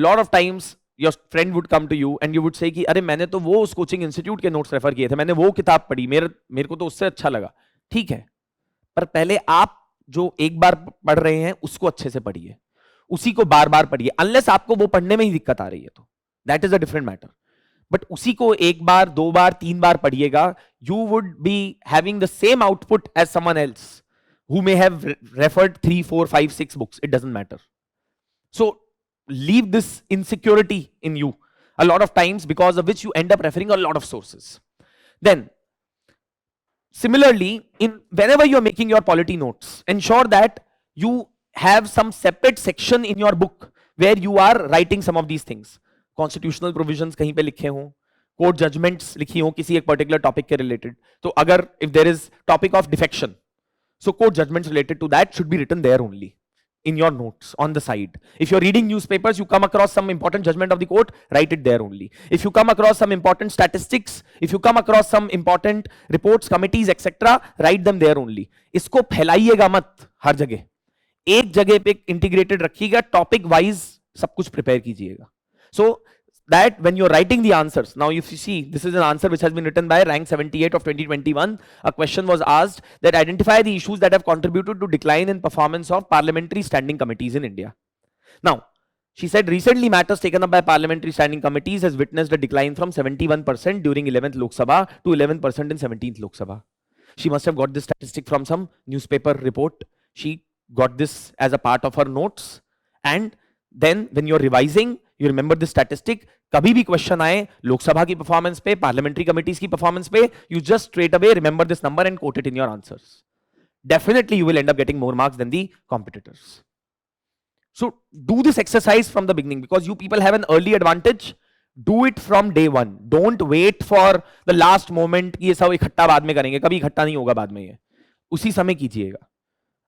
lot of times your friend would come to you and you would say कि अरे मैंने तो वो उस coaching institute के notes refer किए थे, मैंने वो किताब पढ़ी, मेरे को तो उससे अच्छा लगा. ठीक है, पर पहले आप जो एक बार पढ़ रहे हैं उसको अच्छे से पढ़िए, उसी को बार बार पढ़िए. अनलेस आपको वो पढ़ने में ही दिक्कत आ रही है तो that is a different matter. But उसी को एक बार, दो बार, तीन बार पढ़िएगा. You would be having the same output as someone else who may have referred 3, 4, 5, 6 books. It doesn't matter. So leave this insecurity in you a lot of times, because of which you end up referring a lot of sources. Then similarly, whenever you are making your polity notes, ensure that you have some separate section in your book where you are writing some of these things. Constitutional provisions कहीं पे लिखे हों, court judgments लिखी हों किसी एक particular topic के related. तो अगर if there is topic of defection, so court judgments related to that should be written there only in your notes on the side. If you're reading newspapers, you come across some important judgment of the court, write it there only. If you come across some important statistics, if you come across some important reports, committees, etc., write them there only. इसको फैलाइएगा मत हर जगह. एक जगह पे integrated रखिएगा, topic wise सब कुछ prepare कीजिएगा. So that when you're writing the answers, now if you see, this is an answer which has been written by rank 78 of 2021. A question was asked that identify the issues that have contributed to decline in performance of parliamentary standing committees in India. Now, she said recently matters taken up by parliamentary standing committees has witnessed a decline from 71% during 11th Lok Sabha to 11% in 17th Lok Sabha. She must have got this statistic from some newspaper report. She got this as a part of her notes, and then when you're revising, you remember this statistic. कभी भी question आए लोकसभा की performance पे, parliamentary committees की performance पे, you just straight away remember this number and quote it in your answers. Definitely you will end up getting more marks than the competitors. So do this exercise from the beginning because you people have an early advantage. Do it from day one. Don't wait for the last moment कि ये सब इकट्ठा बाद में करेंगे. कभी इकट्ठा नहीं होगा बाद में, ये उसी समय कीजिएगा.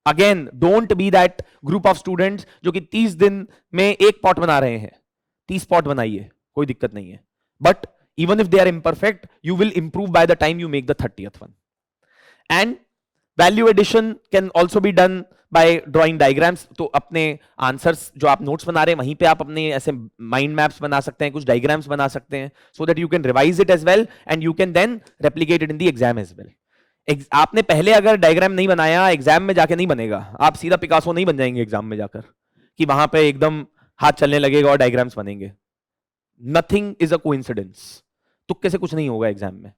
Again, don't be that group of students जो कि 30 दिन में एक पॉट बना रहे हैं. 30 पॉट बनाइए, कोई दिक्कत नहीं है. But even if they are imperfect, you will improve by the time you make the 30th one. And value addition can also be done by drawing diagrams. तो अपने आंसर्स जो आप नोट्स बना रहे हैं वहीं पे आप अपने ऐसे माइंड मैप्स बना सकते हैं, कुछ डायग्राम्स बना सकते हैं, so that you can revise it as well and you can then replicate it in the exam as well. आपने पहले अगर डायग्राम नहीं बनाया, एग्जाम में जाके नहीं बनेगा. आप सीधा पिकासो नहीं बन जाएंगे एग्जाम में जाकर कि वहां पे एकदम हाथ चलने लगेगा और डायग्राम्स बनेंगे. Nothing is a coincidence. तुक्के से कुछ नहीं होगा एग्जाम में.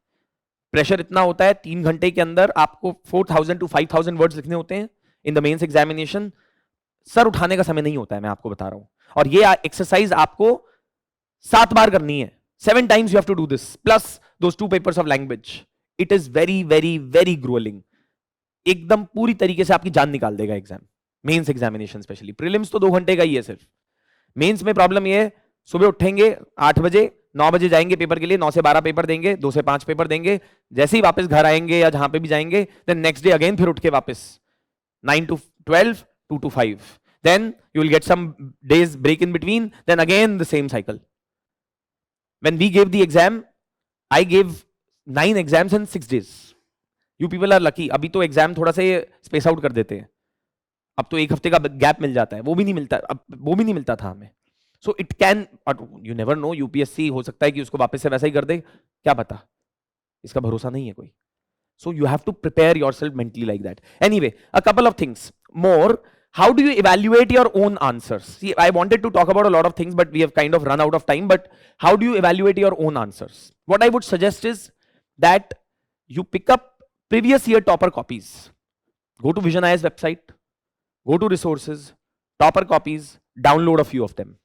प्रेशर इतना होता है, 3 घंटे के अंदर आपको 4000 to 5000 वर्ड्स लिखने होते हैं इन द मेंस एग्जामिनेशन. सर उठाने का समय नहीं होता है, मैं आपको बता रहा हूं. और ये एक्सरसाइज आपको 7 बार करनी है. 7 times you have to do this plus those 2 papers of language. It is very very very grueling. एकदम पूरी तरीके से आपकी जान निकाल देगा exam. Mains examination specially. Prelims तो 2 घंटे का ही है सिर्फ. मेंस में प्रॉब्लम ये है, सुबह उठेंगे 8 बजे, 9 बजे जाएंगे पेपर के लिए, 9 से 12 पेपर देंगे, 2 से 5 पेपर देंगे. जैसे ही वापस घर आएंगे या जहां पे भी जाएंगे, देन नेक्स्ट डे अगेन फिर उठ के वापस 9 to 12, 2 to 5. Then you will get some days break in between, then again the same cycle. When we gave the exam, I gave 9 exams in 6 days. You people are lucky. अभी तो exam थोड़ा सा space out कर देते हैं. अब तो 1 हफ्ते का गैप मिल जाता है. वो भी नहीं मिलता, अब वो भी नहीं मिलता था हमें. So it can, you never know, UPSC हो सकता है कि उसको वापस से वैसा ही कर दे, क्या पता, इसका भरोसा नहीं है कोई. So you have to prepare yourself mentally like that. Anyway, a couple of things more. How do you evaluate your own answers? See, I wanted to talk about a lot of things, but we have kind of run out of time. But how do you evaluate your own answers? What I would suggest is that you pick up previous year topper copies. Go to VisionIAS website, go to resources, topper copies, download a few of them.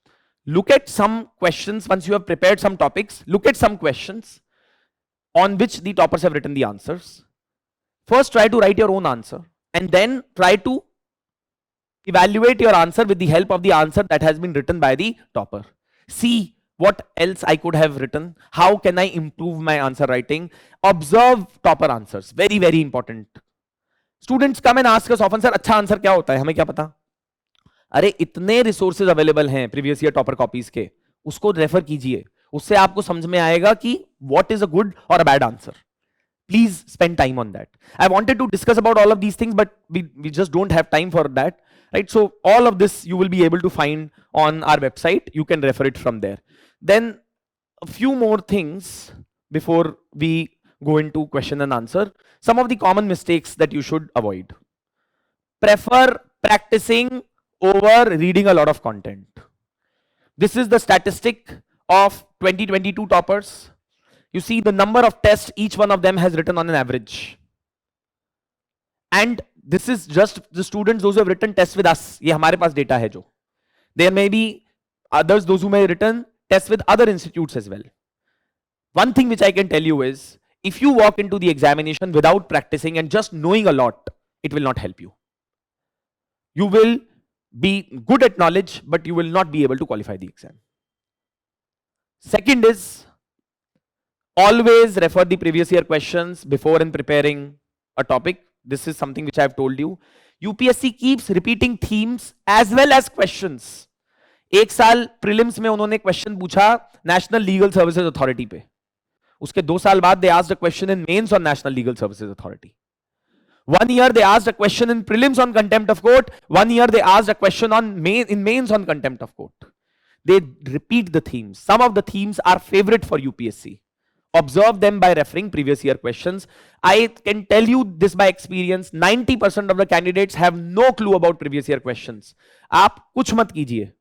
Look at some questions. Once you have prepared some topics, look at some questions on which the toppers have written the answers. First, try to write your own answer and then try to evaluate your answer with the help of the answer that has been written by the topper. See what else I could have written. How can I improve my answer writing? Observe topper answers. Very, very important. Students come and ask us often, sir, अच्छा answer क्या होता है? हमें क्या पता? अरे इतने resources available हैं प्रीवियस ईयर टॉपर कॉपीज के, उसको रेफर कीजिए. उससे आपको समझ में आएगा कि what is a good or a bad answer. Please spend time on that. I wanted to discuss about all of these things, but we just don't have time for that, right? So all of this you will be able to find on our website. You can refer it from there. Then a few more things before we go into question and answer. Some of the common mistakes that you should avoid. Prefer practicing over reading a lot of content. This is the statistic of 2022 toppers. You see the number of tests each one of them has written on an average. And this is just the students, those who have written tests with us. ये हमारे पास data है जो. There may be others, those who may have written tests with other institutes as well. One thing which I can tell you is, if you walk into the examination without practicing and just knowing a lot, it will not help you. You will be good at knowledge, but you will not be able to qualify the exam. Second is, always refer the previous year questions before and preparing a topic. This is something which I have told you. UPSC keeps repeating themes as well as questions. एक साल prelims में उन्होंने question पूछा national legal services authority पे. उसके 2 साल बाद they asked a question in mains on national legal services authority. 1 year they asked a question in prelims on contempt of court. 1 year they asked a question on mains on contempt of court. They repeat the themes. Some of the themes are favorite for UPSC. Observe them by referring previous year questions. I can tell you this by experience, 90% of the candidates have no clue about previous year questions. आप कुछ मत कीजिए,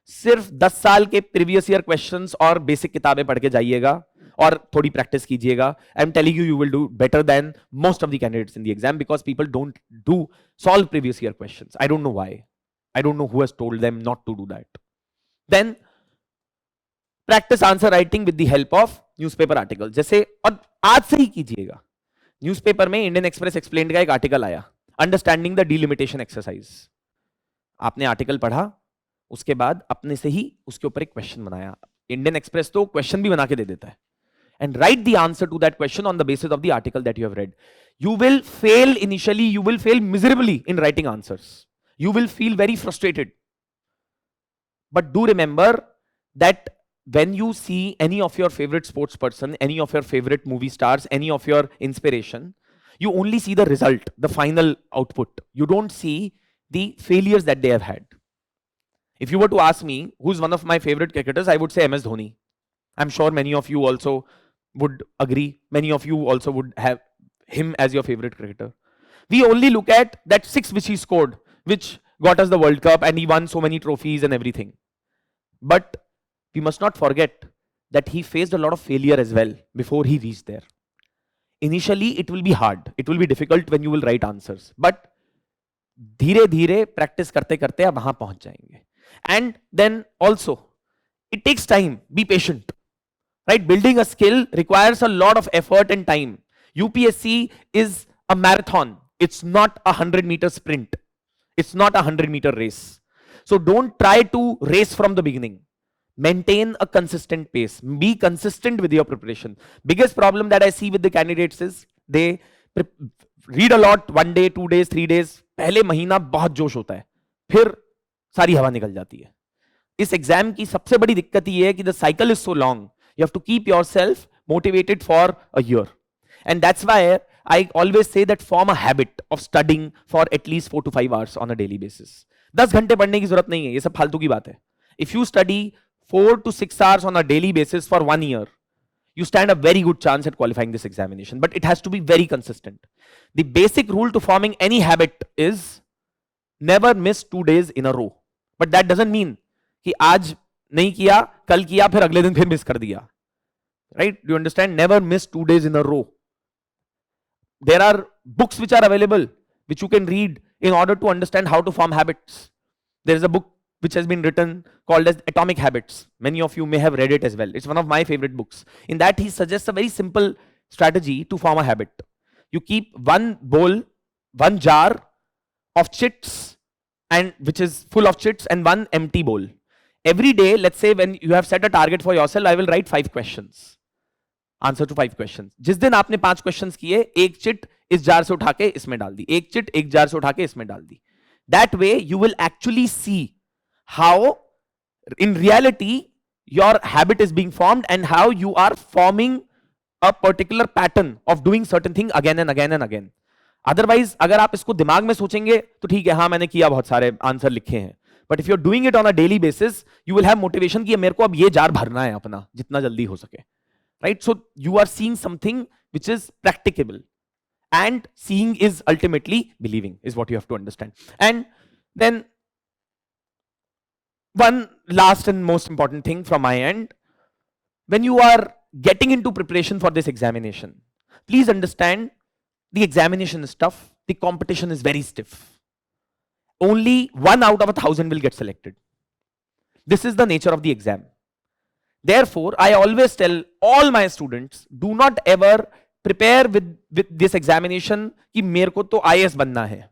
सिर्फ 10 साल के previous year questions और basic किताबें पढ़ के जाइएगा और थोड़ी practice कीजिएगा. I'm telling you, you will do better than most of the candidates in the exam because people don't solve previous year questions. I don't know why. I don't know who has told them not to do that. Then practice answer writing with the help of newspaper article. जैसे और आज से ही कीजिएगा. Newspaper में Indian express explained का एक article आया, understanding the delimitation exercise. आपने आर्टिकल पढ़ा, उसके बाद अपने से ही उसके ऊपर एक क्वेश्चन बनाया. इंडियन एक्सप्रेस तो क्वेश्चन भी बना के दे देता है. And write the answer to that question on the basis of the article that you have read. You will fail initially, you will fail miserably in writing answers. You will feel very frustrated. But do remember that when you see any of your favorite sports person, any of your favorite movie stars, any of your inspiration, you only see the result, the final output. You don't see the failures that they have had. If you were to ask me who's one of my favorite cricketers, I would say MS Dhoni. I'm sure many of you also would agree. Many of you also would have him as your favorite cricketer. We only look at that 6 which he scored, which got us the World Cup, and he won so many trophies and everything. But we must not forget that he faced a lot of failure as well before he reached there. Initially, it will be hard. It will be difficult when you will write answers. But धीरे धीरे practice करते करते आप वहां पहुंच जाएंगे. And then also, it takes time. Be patient. Right? Building a skill requires a lot of effort and time. UPSC is a marathon. It's not a 100-meter sprint. It's not a 100-meter race. So don't try to race from the beginning. Maintain a consistent pace. Be consistent with your preparation. Biggest problem that I see with the candidates is they read a lot 1 day, 2 days, 3 days. पहले महीना बहुत जोश होता है, फिर सारी हवा निकल जाती है. इस एग्जाम की सबसे बड़ी दिक्कत ये है कि the cycle is so long. You have to keep yourself motivated for a year. And that's why I always say that form a habit of studying for at least 4 to 5 hours on a daily basis. 10 घंटे पढ़ने की जरूरत नहीं है, ये सब फालतू की बात है. If you study 4 to 6 hours on a daily basis for 1 year, you stand a very good chance at qualifying this examination. But it has to be very consistent. The basic rule to forming any habit is never miss 2 days in a row. But that doesn't mean कि आज नहीं किया, कल किया, फिर अगले दिन फिर मिस कर दिया. Right? Do you understand? Never miss 2 days in a row. There are books which are available, which you can read in order to understand how to form habits. There is a book which has been written called as Atomic Habits. Many of you may have read it as well. It's one of my favorite books. In that, he suggests a very simple strategy to form a habit. You keep one bowl, one jar of chits, and which is full of chits, and one empty bowl. Every day, let's say when you have set a target for yourself, I will write 5 questions. Answer to 5 questions. जिस दिन आपने 5 questions किए, एक chit इस jar से उठा के इसमें डाल दी, एक चिट एक जार से उठा के इसमें डाल दी. That way, you will actually see how, in reality, your habit is being formed and how you are forming a particular pattern of doing certain thing again and again and again. Otherwise, अगर आप इसको दिमाग में सोचेंगे तो ठीक है, हाँ मैंने किया, बहुत सारे आंसर लिखे हैं. But if you're doing it on a daily basis, you will have motivation कि मेरे को अब ये जार भरना है अपना जितना जल्दी हो सके. Right? So you are seeing something which is practicable, and seeing is ultimately believing, is what you have to understand. And then one last and most important thing from my end, when you are getting into preparation for this examination, please understand the examination is tough, the competition is very stiff. Only 1 out of 1,000 will get selected. This is the nature of the exam. Therefore, I always tell all my students, do not ever prepare with this examination कि मेरे को तो IAS बनना है.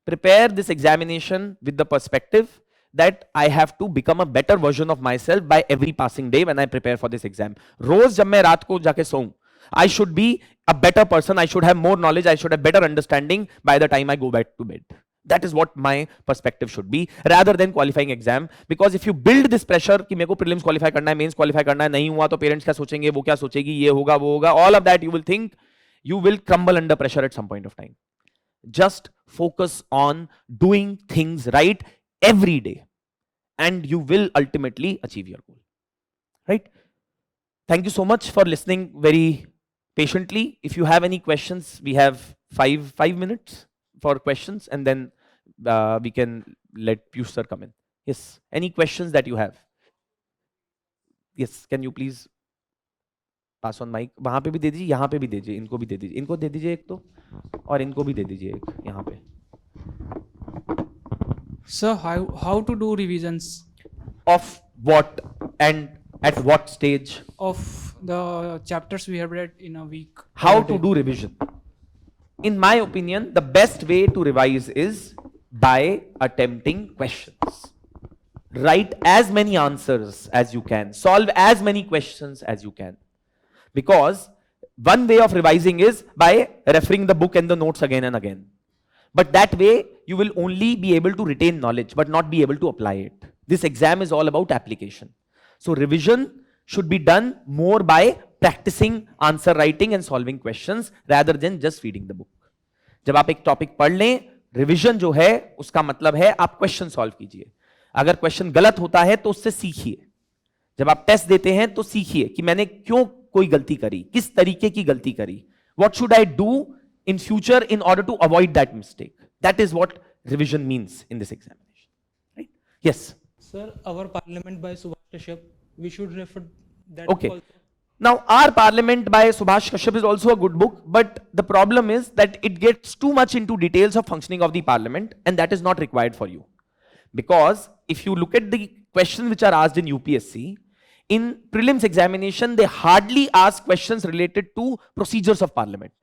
Prepare this examination with the perspective that I have to become a better version of myself by every passing day when I prepare for this exam. रोज जब मैं रात को जाके सोऊं, I should be a better person, I should have more knowledge, I should have better understanding by the time I go back to bed. That is what my perspective should be, rather than qualifying exam. Because if you build this pressure कि मेरे को prelims qualify करना है, mains qualify करना है, नहीं हुआ तो parents क्या सोचेंगे, वो क्या सोचेगी, ये होगा, वो होगा, all of that you will think, you will crumble under pressure at some point of time. Just focus on doing things right every day, and you will ultimately achieve your goal. Right? Thank you so much for listening very patiently. If you have any questions, we have 5 minutes for questions, and then we can let Piyush sir come in. Yes, any questions that you have? Yes, can you please pass on mic? वहाँ पे भी दे दीजिए, यहाँ पे भी दे दीजिए, इनको भी दे दीजिए, इनको दे दीजिए एक तो, और इनको भी दे दीजिए एक यहाँ पे. Sir, how to do revisions? Of what and at what stage? Of the chapters we have read in a week. How to do revision? In my opinion, the best way to revise is by attempting questions. write as many answers as you can, solve as many questions as you can. Because one way of revising is by referring the book and the notes again and again. But that way, you will only be able to retain knowledge, but not be able to apply it. This exam is all about application. So revision should be done more by practicing answer writing and solving questions rather than just reading the book. जब आप एक topic पढ़ लें, revision जो है उसका मतलब है आप क्वेश्चन सॉल्व कीजिए. अगर क्वेश्चन गलत होता है तो उससे सीखिए. जब आप टेस्ट देते हैं तो सीखिए कि मैंने क्यों कोई गलती करी, किस तरीके की गलती करी. What should I do in future in order to avoid that mistake? That is what revision means in this examination. Right? Yes. Sir, our Parliament by Subhash Kashyap, we should refer that. Okay. Also. Now, our Parliament by Subhash Kashyap is also a good book, but the problem is that it gets too much into details of functioning of the Parliament, and that is not required for you. Because if you look at the questions which are asked in UPSC, in prelims examination, they hardly ask questions related to procedures of Parliament.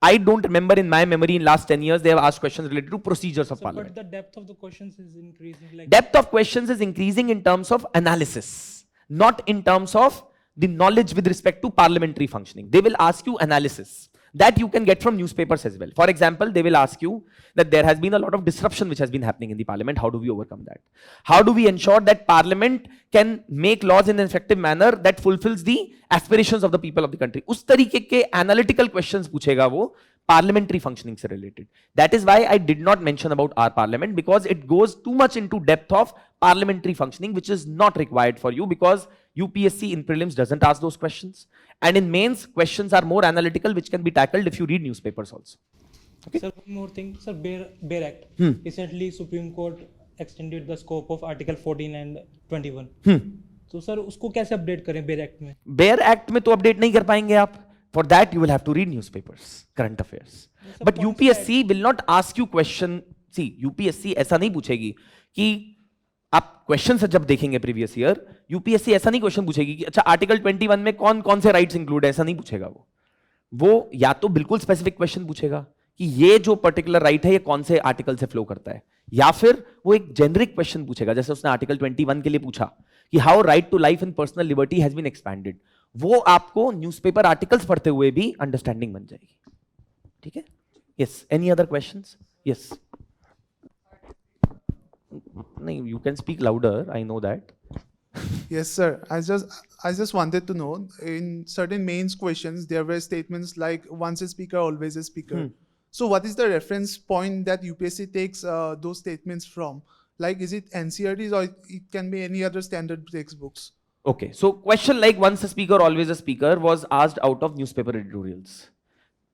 I don't remember in my memory in last 10 years, they have asked questions related to procedures of Parliament. But the depth of the questions is increasing. Like depth of questions is increasing in terms of analysis, not in terms of the knowledge with respect to parliamentary functioning. They will ask you analysis that you can get from newspapers as well. For example, they will ask you that there has been a lot of disruption which has been happening in the parliament. How do we overcome that? How do we ensure that parliament can make laws in an effective manner that fulfills the aspirations of the people of the country? उस तरीके के analytical questions पूछेगा वो parliamentary functioning से related. That is why I did not mention about our parliament, because it goes too much into depth of parliamentary functioning, which is not required for you, because UPSC in prelims doesn't ask those questions. And in mains, questions are more analytical, which can be tackled if you read newspapers also. Okay? Sir, one more thing. Sir, Bear Act. Recently, Supreme Court extended the scope of Article 14 and 21. तो sir उसको कैसे update करें bare act में? Bare act में तो update नहीं कर पाएंगे आप. For that, you will have to read newspapers, current affairs. But UPSC will not ask you question. See, UPSC ऐसा नहीं पूछेगी कि आप क्वेश्चन से जब देखेंगे प्रीवियस ईयर, यूपीएससी ऐसा नहीं क्वेश्चन पूछेगी कि अच्छा आर्टिकल 21 में कौन कौन से राइट्स इंक्लूड है, ऐसा नहीं पूछेगा वो या तो बिल्कुल स्पेसिफिक क्वेश्चन पूछेगा कि ये जो पर्टिकुलर राइट है ये कौन से आर्टिकल से फ्लो करता है, या फिर वो एक जेनरिक क्वेश्चन पूछेगा, जैसे उसने आर्टिकल 21 के लिए पूछा कि how right to life and personal liberty has been expanded. वो आपको न्यूज़पेपर आर्टिकल्स पढ़ते हुए भी अंडरस्टैंडिंग बन जाएगी. ठीक है? Yes, any other questions? Yes. नहीं, you can speak louder, I know that. Yes, sir. I just wanted to know, in certain mains questions, there were statements like once a speaker, always a speaker. So what is the reference point that UPSC takes those statements from? Like, is it NCERTs or it can be any other standard textbooks? Okay, so question like once a speaker, always a speaker was asked out of newspaper editorials.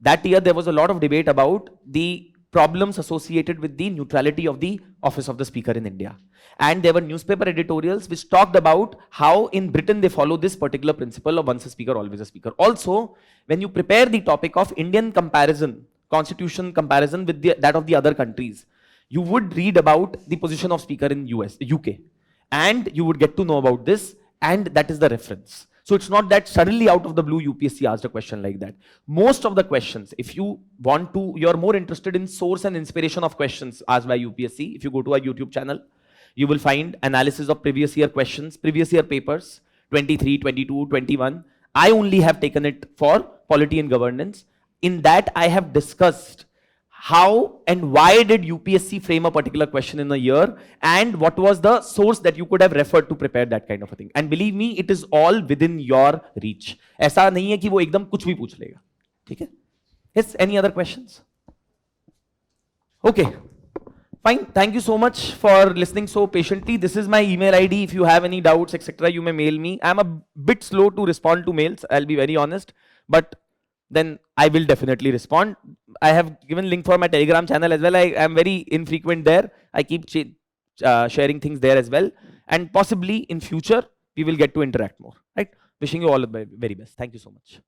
That year, there was a lot of debate about the problems associated with the neutrality of the office of the speaker in India. And there were newspaper editorials which talked about how in Britain they follow this particular principle of once a speaker, always a speaker. Also, when you prepare the topic of Indian comparison, constitution comparison with that of the other countries, you would read about the position of speaker in UK. And you would get to know about this, and that is the reference. So it's not that suddenly out of the blue UPSC asked a question like that. Most of the questions, if you want to, you're more interested in source and inspiration of questions asked by UPSC. If you go to our YouTube channel, you will find analysis of previous year questions, previous year papers, 23, 22, 21. I only have taken it for polity and governance. In that, I have discussed how and why did UPSC frame a particular question in a year, and what was the source that you could have referred to prepare that kind of a thing. And believe me, it is all within your reach. ऐसा नहीं है कि वो एकदम कुछ भी पूछ लेगा. ठीक है? Yes, any other questions? Okay, fine. Thank you so much for listening so patiently. This is my email ID. If you have any doubts, etc., you may mail me. I'm a bit slow to respond to mails, I'll be very honest, but then I will definitely respond. I have given link for my Telegram channel as well. I am very infrequent there. I keep sharing things there as well. And possibly in future, we will get to interact more. Right? Wishing you all the very best. Thank you so much.